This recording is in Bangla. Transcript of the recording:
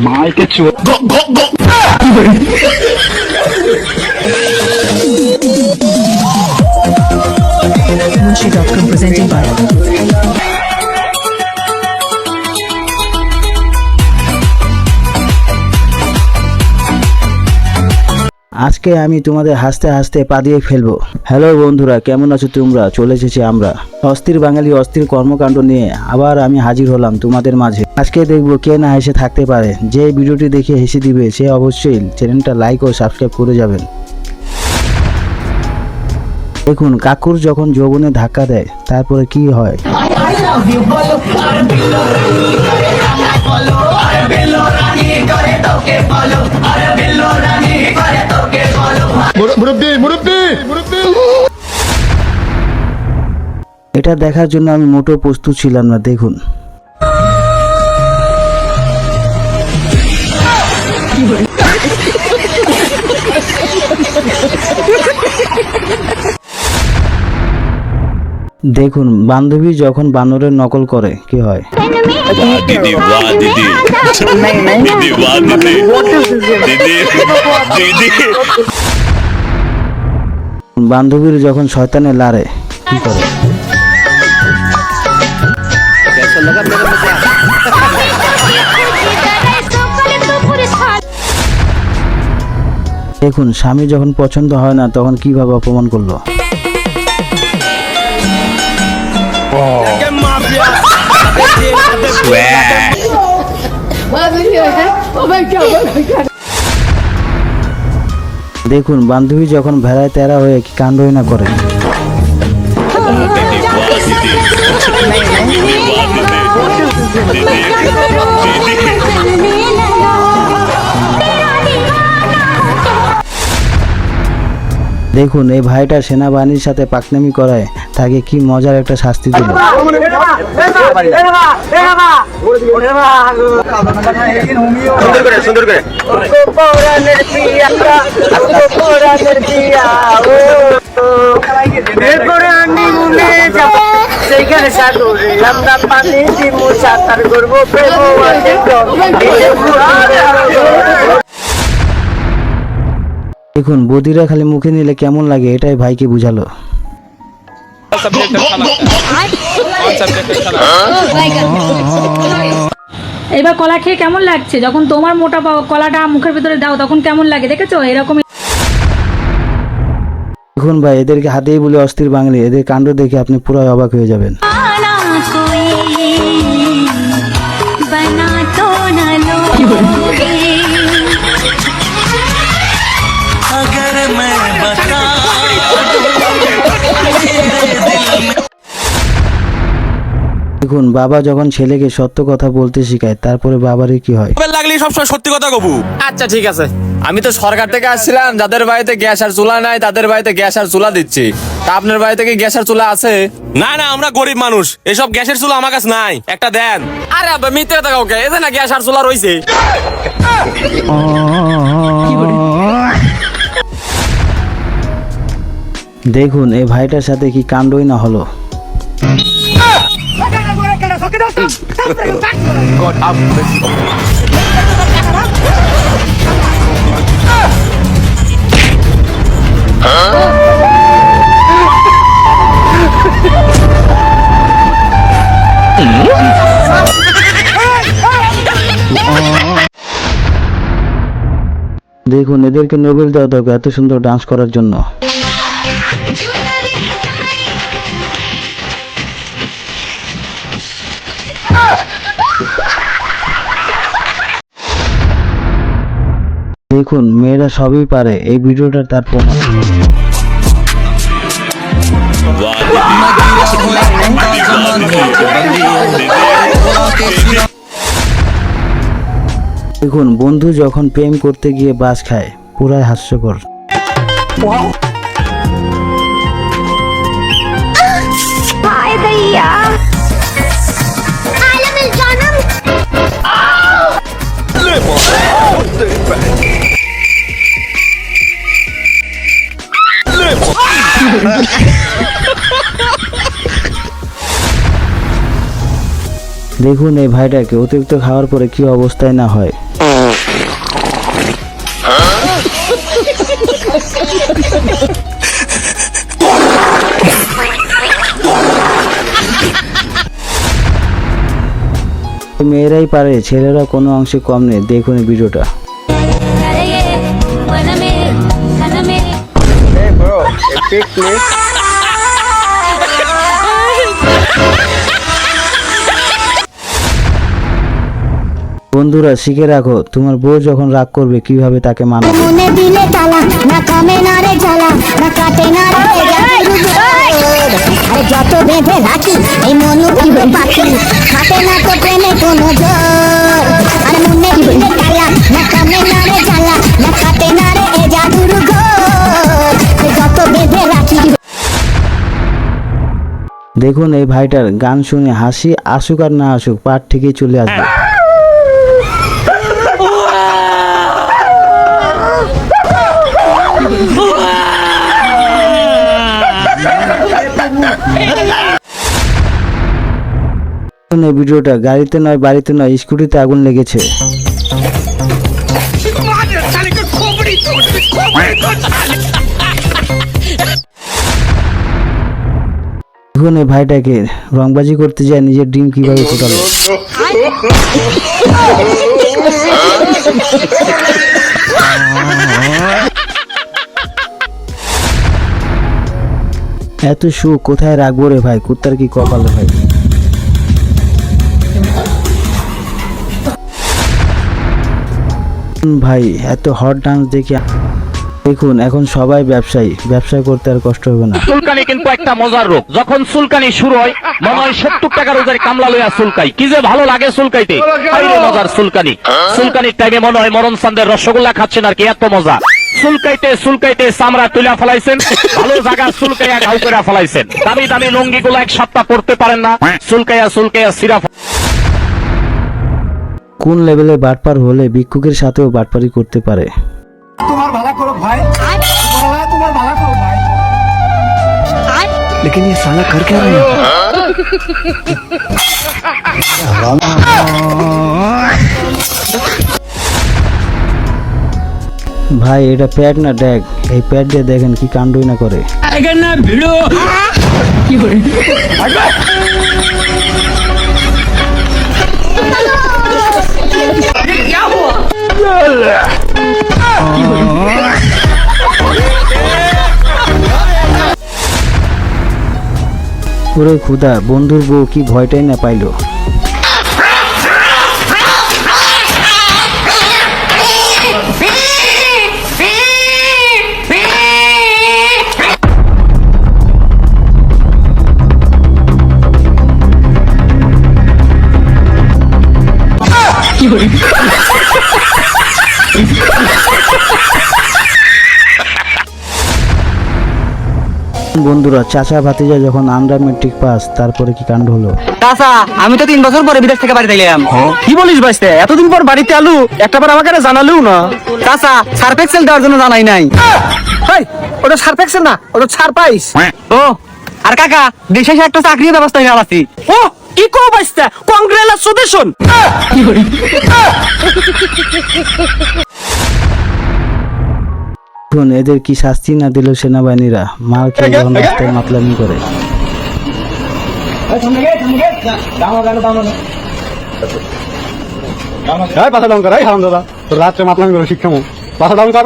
মাইকে চুপ। Munshi.com presenting by আজকে আমি তোমাদের হাসতে হাসতে পা দিয়ে ফেলবো। হ্যালো বন্ধুরা, কেমন আছো তোমরা? চলে এসেছি আমরা অস্থির বাঙালি অস্থির কর্মকাণ্ড নিয়ে আবার আমি হাজির হলাম তোমাদের মাঝে। আজকে দেখবো কে না হেসে থাকতে পারে। যে ভিডিওটি দেখে হেসে দিবে সে অবশ্যই চ্যানেলটা লাইক ও সাবস্ক্রাইব করে যাবেন। দেখুন, কাকুর যখন যৌবনে ধাক্কা দেয় তারপরে কি হয়। এটা দেখার জন্য আমি মোটেও প্রস্তুত ছিলাম না। দেখুন, দেখুন বান্ধবী যখন বানরের নকল করে কি হয়। दीदी वाह दीदी दीदी वाह दीदी दीदी दीदी বান্ধবীর যখন শয়তানে লারে কি করে। দেখুন, স্বামী যখন পছন্দ হয় না তখন কিভাবে অপমান করলো। দেখুন, বান্ধবী যখন ভেড়ায় তেরা হয়ে কি কাণ্ডই না করে। দেখুন, এই ভাইটা সেনাবাহিনীর সাথে পাকনামি করায় তাকে কি মজার একটা শাস্তি দিল। দেখুন, বদিরা খালি মুখে নিলে কেমন লাগে এটাই ভাইকে বুঝালো। এবার কলা খেয়ে কেমন লাগছে? যখন তোমার মোটা কলাটা মুখের ভিতরে দাও তখন কেমন লাগে দেখেছো? এরকম দেখুন ভাই, এদেরকে হাতেই বলে অস্থির বাঙালি, এদের কাণ্ড দেখে আপনি পুরো অবাক হয়ে যাবেন। দেখুন, বাবা যখন ছেলেকে সত্য কথা বলতে শেখায় তারপরে বাবারই কি হয়। লাগলি সবসময় সত্যি কথা কবু। আচ্ছা ঠিক আছে, আমি তো সরকার থেকে আসছিলাম, যাদের বাড়িতে গ্যাস আর চুলা নাই তাদের বাড়িতে গ্যাস আর চুলা দিচ্ছি। তা আপনার বাড়িতে কি গ্যাস আর চুলা আছে? না না, আমরা গরিব মানুষ, এসব গ্যাসের চুলা আমার কাছে নাই, একটা দেন। আরে আব্বা মিথ্যে কথা কাউকে, এই যে না গ্যাস আর চুলা রইছে। দেখুন, এই ভাইটার সাথে কি কাণ্ডই না হলো। দেখুন, এদেরকে নোবেল দেওয়া দরকার এত সুন্দর ডান্স করার জন্য। দেখুন, মেয়েরা সবই পারে, এই ভিডিওটা তার প্রমাণ। দেখুন, বন্ধু যখন প্রেম করতে গিয়ে বাস খায় পুরাই হাস্যকর। দেখুন এই ভাইটাকে অতিরিক্ত খাওয়ার পরে কি অবস্থায় না হয়। মেয়েরাই পারে, ছেলেরা কোনো অংশে কম নেই। দেখুন এই ভিডিওটা। Hey bro, epic please. বন্ধুরা শিখে রাখো, তোমার বউ যখন রাগ করবে কিভাবে তাকে মানাবে। মনে দিলে তালা না কামে না রে জ্বালা না কাটে না রে আরে যত বেঁধে রাখি এই মনু জীবন পাখি কাটে না তো প্রেমে কোনো জোর আরে মনে দিলে তালা না কামে না রে জ্বালা না কাটে না রে এ জাদুর ঘোর যত বেঁধে রাখি। দেখুন এই ভাইটার গান শুনে হাসি আসুক আর না আসুক পাট ঠিকই চলে আসবে। এই ভিডিওটা গাড়িতে নয় বাড়িতে নয় স্কুটিতে আগুন লেগেছে। দেখুন এই ভাইটাকে রংবাজি করতে যায় নিজের ডিম কিভাবে ফোটালো। এত সুখ কোথায় রাখবো রে ভাই, কুত্তার কি কপাল ভাই। ভাই এত হট ডান্স দেখে দেখুন এখন সবাই ব্যবসায়ী, ব্যবসা করতে আর কষ্ট হবে না। চুলকানি কিন্তু একটা মজার রোগ। যখন চুলকানি শুরু হয় মনে হয় 70 টাকা রোজের কামলা লইয়া চুলকাই, কি যে ভালো লাগে চুলকাইতে। আইরে মজার চুলকানি। চুলকানির টাইমে মনে হয় মরণ চান্দের রসগোল্লা খাচ্ছেন আর কি, এত মজা। চুলকাইতে চুলকাইতে চামড়া তুলা ফেলাইছেন, ভালো জায়গা চুলকাইয়া ঘাউ করে ফেলাইছেন। দামি দামি লুঙ্গি গুলো এক সপ্তাহ পড়তে পারেন না, চুলকাইয়া চুলকাইয়া সিরা। কোন লেভেলে বাটপার হলে ভিক্ষুকের সাথেও বাটপারি করতে পারে। तुम्हार भला करो भाई, तुम्हार भला करो भाई। लेकिन ये साला कर क्या रहा है? ভাই এটা প্যাড না ড্যাগ, এই প্যাড দিয়ে দেখেন কি কাণ্ডই না করে। ওরে খুদা, বন্ধুর বউ কি ভয়টাই না পাইলো। বন্ধুরা চাচা ভাতিজা যখন আন্ডার মেট্রিক পাস, তারপরে কি কাণ্ড হলো। চাচা আমি তো 3 বছর পরে বিদেশ থেকে বাড়িতে এলাম। কি বলিস ভাইস্তে, এতদিন পর বাড়িতে আলু একটাবার আমাকে জানালেও না। চাচা সার্ফ এক্সেল দেওয়ার জন্য জানাই নাই। ভাই ওটা সার্ফ এক্সেল না, ওটা সারপ্রাইজ। ও আর কাকা দেশে এসে একটা চাকরির ব্যবস্থা হয়ে আছি। ও কি কো ভাইস্তে, কংগ্রেচুলেশন। এখন এদের কি শাস্তি না দিল সেনাবাহিনীরা, মার খেয়ে যখন রাস্তায় মাতলামি করে। পাঠা ডাউন কর, হারাম দাদা রাত্রে মাতলামি করে শিক্ষা পাঠা ডাউন কর।